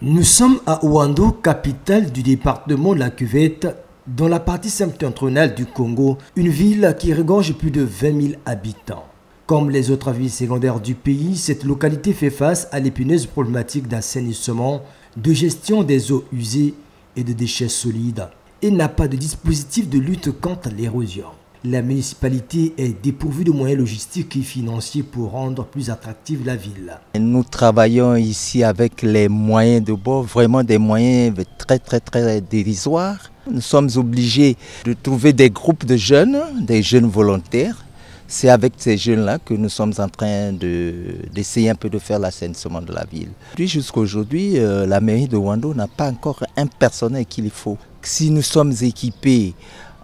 Nous sommes à Ouando, capitale du département de la Cuvette, dans la partie septentrionale du Congo, une ville qui regorge plus de 20 000 habitants. Comme les autres villes secondaires du pays, cette localité fait face à l'épineuse problématique d'assainissement, de gestion des eaux usées et de déchets solides, et n'a pas de dispositif de lutte contre l'érosion. La municipalité est dépourvue de moyens logistiques et financiers pour rendre plus attractive la ville. Nous travaillons ici avec les moyens de bord, vraiment des moyens très dérisoires. Nous sommes obligés de trouver des groupes de jeunes, des jeunes volontaires. C'est avec ces jeunes-là que nous sommes en train d'essayer un peu de faire l'assainissement de la ville. Puis jusqu'à aujourd'hui, la mairie de Ouando n'a pas encore un personnel qu'il faut. Si nous sommes équipés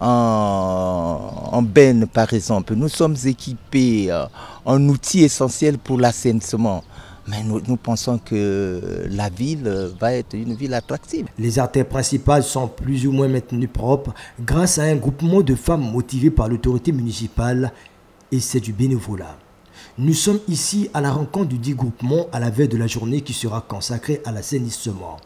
en benne par exemple, nous sommes équipés en outils essentiels pour l'assainissement. Mais nous pensons que la ville va être une ville attractive. Les artères principales sont plus ou moins maintenues propres grâce à un groupement de femmes motivées par l'autorité municipale et c'est du bénévolat. Nous sommes ici à la rencontre du dit groupement à la veille de la journée qui sera consacrée à l'assainissement.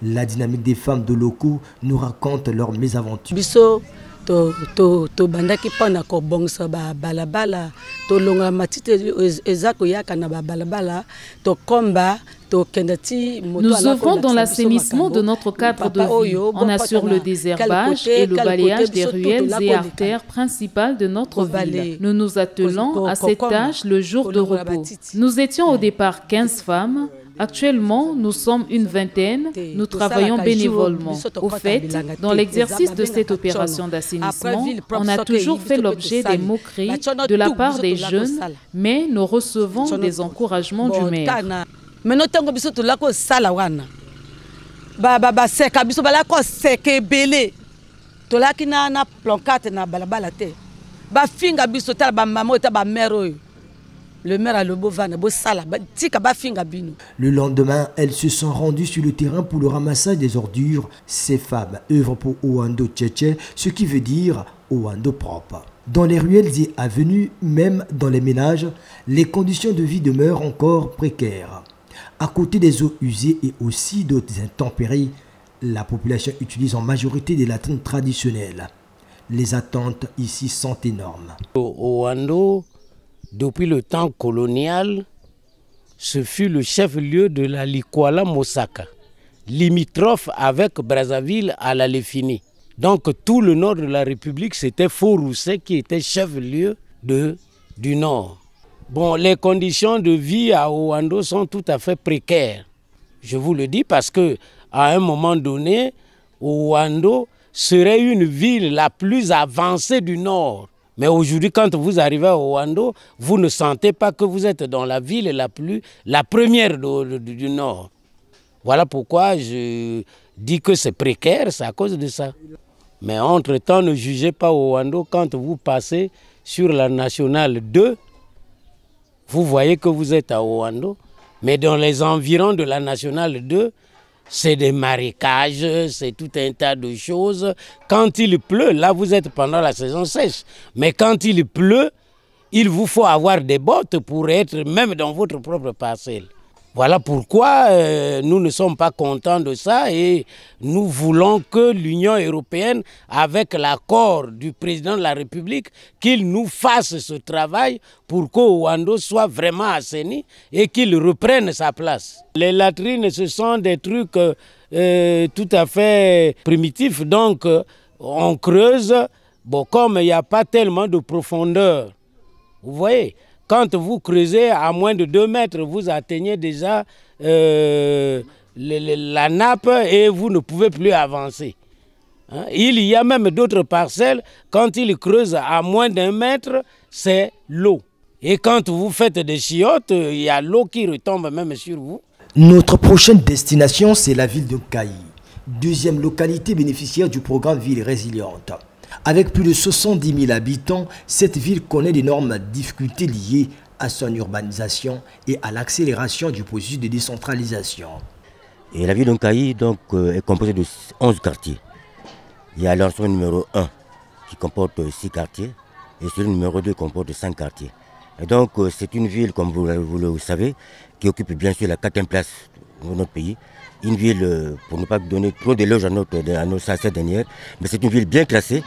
La dynamique des femmes de locaux nous raconte leurs mésaventures. To bandaki pana ko bongsa ba balabala to longa matite ezako yaka na ba balabala to komba to kendati. Nous œuvrons dans l'assainissement de notre cadre de vie. On assure le désherbage et le balayage des ruelles et artères principales de notre ville. Nous nous attelons à cette tâche le jour de repos. Nous étions au départ 15 femmes. Actuellement, nous sommes une vingtaine, nous travaillons bénévolement. Au fait, dans l'exercice de cette opération d'assainissement, on a toujours fait l'objet des moqueries de la part des jeunes, mais nous recevons des encouragements du maire. Le lendemain, elles se sont rendues sur le terrain pour le ramassage des ordures. Ces femmes œuvrent pour Ouando Tchétché, ce qui veut dire Ouando propre. Dans les ruelles et avenues, même dans les ménages, les conditions de vie demeurent encore précaires. À côté des eaux usées et aussi d'autres intempéries, la population utilise en majorité des latrines traditionnelles. Les attentes ici sont énormes. Ouando, depuis le temps colonial, ce fut le chef-lieu de la Likwala Mosaka, limitrophe avec Brazzaville à la Léfini. Donc tout le nord de la République, c'était Fort-Rousset qui était chef-lieu du nord. Bon, les conditions de vie à Ouando sont tout à fait précaires. Je vous le dis parce que à un moment donné, Ouando serait une ville la plus avancée du nord. Mais aujourd'hui, quand vous arrivez à Ouando, vous ne sentez pas que vous êtes dans la ville la première du Nord. Voilà pourquoi je dis que c'est précaire, c'est à cause de ça. Mais entre-temps, ne jugez pas Ouando quand vous passez sur la nationale 2. Vous voyez que vous êtes à Ouando, mais dans les environs de la nationale 2, c'est des marécages, c'est tout un tas de choses. Quand il pleut, là vous êtes pendant la saison sèche. Mais quand il pleut, il vous faut avoir des bottes pour être même dans votre propre parcelle. Voilà pourquoi nous ne sommes pas contents de ça et nous voulons que l'Union européenne, avec l'accord du président de la République, qu'il nous fasse ce travail pour qu'Ouando soit vraiment assaini et qu'il reprenne sa place. Les latrines, ce sont des trucs tout à fait primitifs, donc on creuse, bon, comme il n'y a pas tellement de profondeur, vous voyez. Quand vous creusez à moins de 2 mètres, vous atteignez déjà la nappe et vous ne pouvez plus avancer. Hein? Il y a même d'autres parcelles, quand ils creusent à moins d'1 mètre, c'est l'eau. Et quand vous faites des chiottes, il y a l'eau qui retombe même sur vous. Notre prochaine destination, c'est la ville de Kayi, deuxième localité bénéficiaire du programme Ville Résiliente. Avec plus de 70 000 habitants, cette ville connaît d'énormes difficultés liées à son urbanisation et à l'accélération du processus de décentralisation. Et la ville de Nkayi donc, est composée de 11 quartiers. Il y a l'arrondissement numéro 1 qui comporte 6 quartiers et celui numéro 2 comporte 5 quartiers. Et donc c'est une ville, comme vous le savez, qui occupe bien sûr la 4e place de notre pays. Une ville, pour ne pas donner trop d'éloges à nos cette dernière, mais c'est une ville bien classée,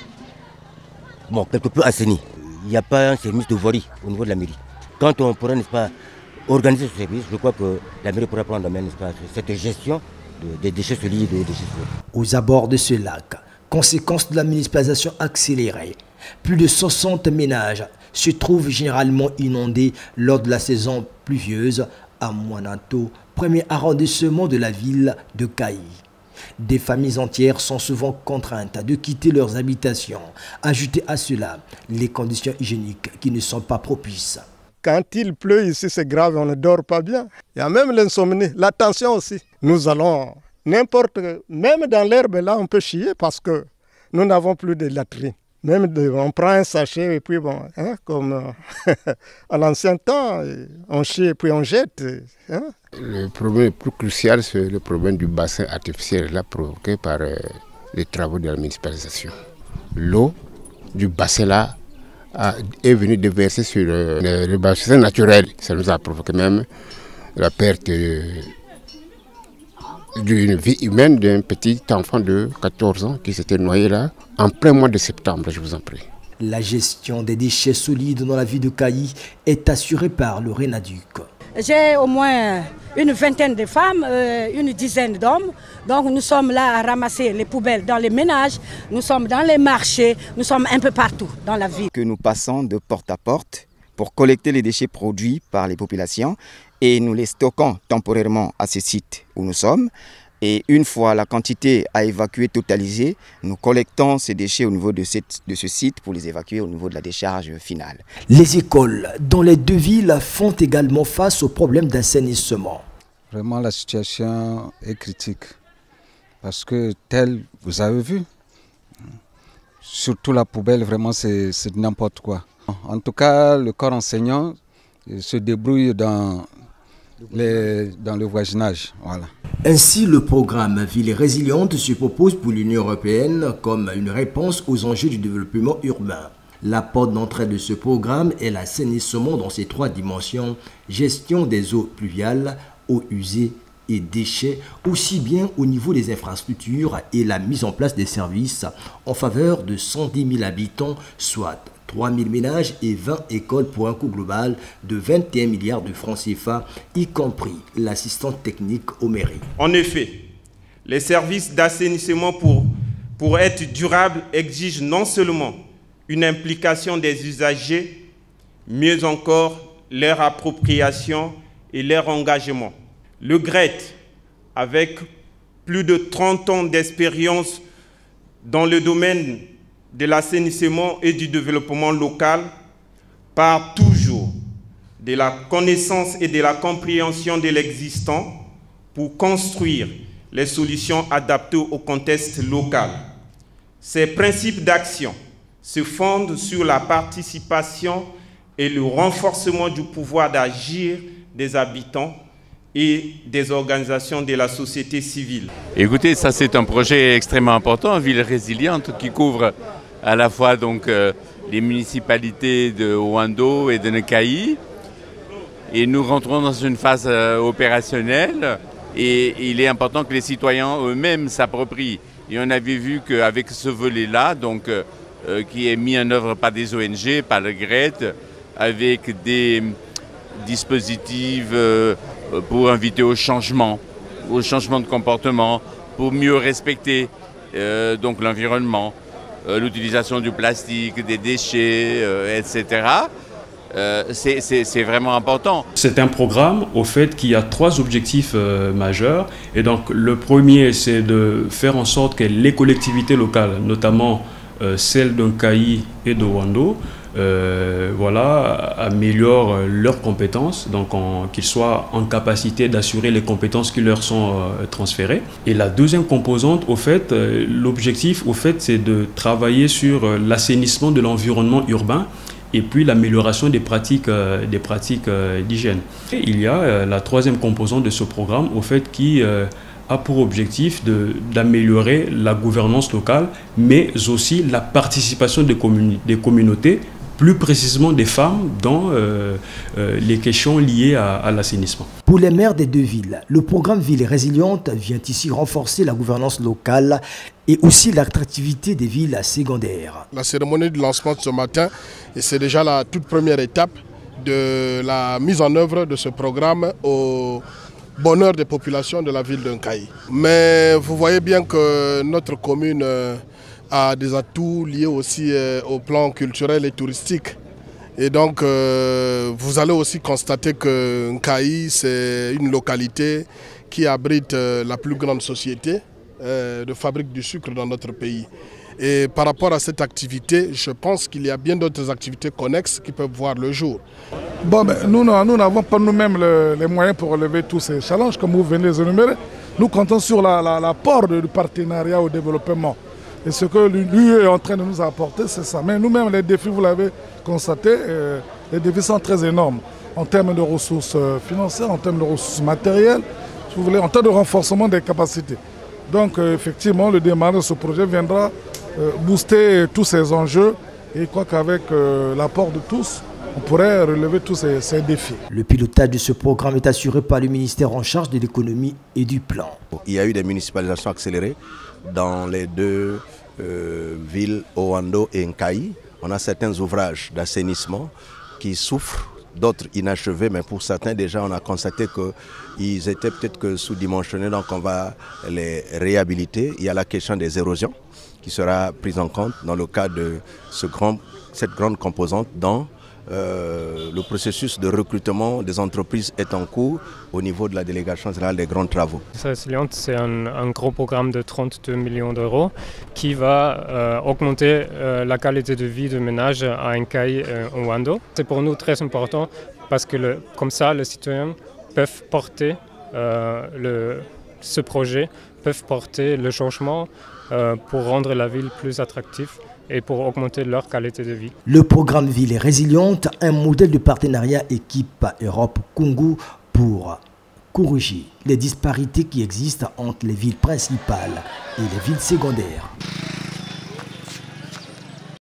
bon, quelque peu assainie. Il n'y a pas un service de voirie au niveau de la mairie. Quand on pourra, n'est-ce pas, organiser ce service, je crois que la mairie pourra prendre en main, n'est-ce pas, cette gestion des déchets solides et des déchets solides. Aux abords de ce lac, conséquence de la municipalisation accélérée, plus de 60 ménages se trouvent généralement inondés lors de la saison pluvieuse à Moanato, premier arrondissement de la ville de Nkayi. Des familles entières sont souvent contraintes de quitter leurs habitations. Ajoutez à cela les conditions hygiéniques qui ne sont pas propices. Quand il pleut ici, c'est grave, on ne dort pas bien. Il y a même l'insomnie, la tension aussi. Nous allons même dans l'herbe là, on peut chier parce que nous n'avons plus de latrines. On prend un sachet et puis bon, hein, comme à l'ancien temps, on chie et puis on jette. Hein. Le problème le plus crucial, c'est le problème du bassin artificiel là, provoqué par les travaux de la municipalisation. L'eau du bassin là est venue déverser sur le bassin naturel. Ça nous a provoqué même la perte d'une vie humaine d'un petit enfant de 14 ans qui s'était noyé là en plein mois de septembre, je vous en prie. La gestion des déchets solides dans la ville de Nkayi est assurée par le Renaduc. J'ai au moins une vingtaine de femmes, une dizaine d'hommes. Donc nous sommes là à ramasser les poubelles dans les ménages, nous sommes dans les marchés, nous sommes un peu partout dans la ville. Que nous passons de porte à porte pour collecter les déchets produits par les populations et nous les stockons temporairement à ce site où nous sommes. Et une fois la quantité à évacuer totalisée, nous collectons ces déchets au niveau de ce site pour les évacuer au niveau de la décharge finale. Les écoles dans les deux villes font également face au problème d'assainissement. Vraiment la situation est critique parce que tel, vous avez vu, surtout la poubelle, vraiment c'est n'importe quoi. En tout cas, le corps enseignant se débrouille dans le voisinage. Voilà. Ainsi, le programme Ville résiliente se propose pour l'Union européenne comme une réponse aux enjeux du développement urbain. La porte d'entrée de ce programme est l'assainissement dans ses 3 dimensions, gestion des eaux pluviales, eaux usées et déchets, aussi bien au niveau des infrastructures et la mise en place des services en faveur de 110 000 habitants, soit 3 000 ménages et 20 écoles pour un coût global de 21 milliards de francs CFA, y compris l'assistante technique aux mairies. En effet, les services d'assainissement pour être durables exigent non seulement une implication des usagers, mieux encore leur appropriation et leur engagement. Le GRET, avec plus de 30 ans d'expérience dans le domaine de l'assainissement et du développement local, part toujours de la connaissance et de la compréhension de l'existant pour construire les solutions adaptées au contexte local. Ces principes d'action se fondent sur la participation et le renforcement du pouvoir d'agir des habitants et des organisations de la société civile. Écoutez, ça c'est un projet extrêmement important, Ville résiliente, qui couvre à la fois donc, les municipalités de Ouando et de Nkayi. Et nous rentrons dans une phase opérationnelle et il est important que les citoyens eux-mêmes s'approprient. Et on avait vu qu'avec ce volet-là, donc, qui est mis en œuvre par des ONG, par le GRET, avec des dispositifs pour inviter au changement de comportement, pour mieux respecter donc l'environnement, l'utilisation du plastique, des déchets, etc. C'est vraiment important. C'est un programme au fait qui a 3 objectifs majeurs. Et donc le premier, c'est de faire en sorte que les collectivités locales, notamment celles de Nkayi et de Ouando, améliorent leurs compétences, donc qu'ils soient en capacité d'assurer les compétences qui leur sont transférées. Et la deuxième composante, au fait, l'objectif, au fait, c'est de travailler sur l'assainissement de l'environnement urbain et puis l'amélioration des pratiques d'hygiène. Il y a la troisième composante de ce programme, au fait, qui a pour objectif d'améliorer la gouvernance locale, mais aussi la participation des communautés, plus précisément des femmes, dans les questions liées à l'assainissement. Pour les maires des deux villes, le programme Ville Résiliente vient ici renforcer la gouvernance locale et aussi l'attractivité des villes secondaires. La cérémonie de lancement de ce matin, c'est déjà la toute première étape de la mise en œuvre de ce programme au bonheur des populations de la ville de Nkayi. Mais vous voyez bien que notre commune a des atouts liés aussi au plan culturel et touristique. Et donc vous allez aussi constater que Nkayi, c'est une localité qui abrite la plus grande société de fabrique du sucre dans notre pays. Et par rapport à cette activité, je pense qu'il y a bien d'autres activités connexes qui peuvent voir le jour. Bon, ben, nous n'avons pas nous-mêmes les moyens pour relever tous ces challenges, comme vous venez de énumérer. Nous comptons sur l'apport du partenariat au développement. Et ce que l'UE est en train de nous apporter, c'est ça. Mais nous-mêmes, les défis, vous l'avez constaté, les défis sont très énormes en termes de ressources financières, en termes de ressources matérielles, si vous voulez, en termes de renforcement des capacités. Donc, effectivement, le démarrage de ce projet viendra booster tous ces enjeux. Et je crois qu'avec l'apport de tous, on pourrait relever tous ces défis. Le pilotage de ce programme est assuré par le ministère en charge de l'économie et du plan. Il y a eu des municipalisations accélérées dans les deux villes, Owando et Nkayi. On a certains ouvrages d'assainissement qui souffrent, d'autres inachevés, mais pour certains déjà on a constaté qu'ils étaient peut-être que sous-dimensionnés, donc on va les réhabiliter. Il y a la question des érosions qui sera prise en compte dans le cadre de cette grande composante dans le processus de recrutement des entreprises est en cours au niveau de la délégation générale des grands travaux. Résiliente, c'est un gros programme de 32 millions d'euros qui va augmenter la qualité de vie de ménage à Nkayi et Owando. C'est pour nous très important parce que comme ça, les citoyens peuvent porter ce projet, peuvent porter le changement pour rendre la ville plus attractive et pour augmenter leur qualité de vie. Le programme Ville Résiliente, un modèle de partenariat équipe Europe-Congo pour corriger les disparités qui existent entre les villes principales et les villes secondaires.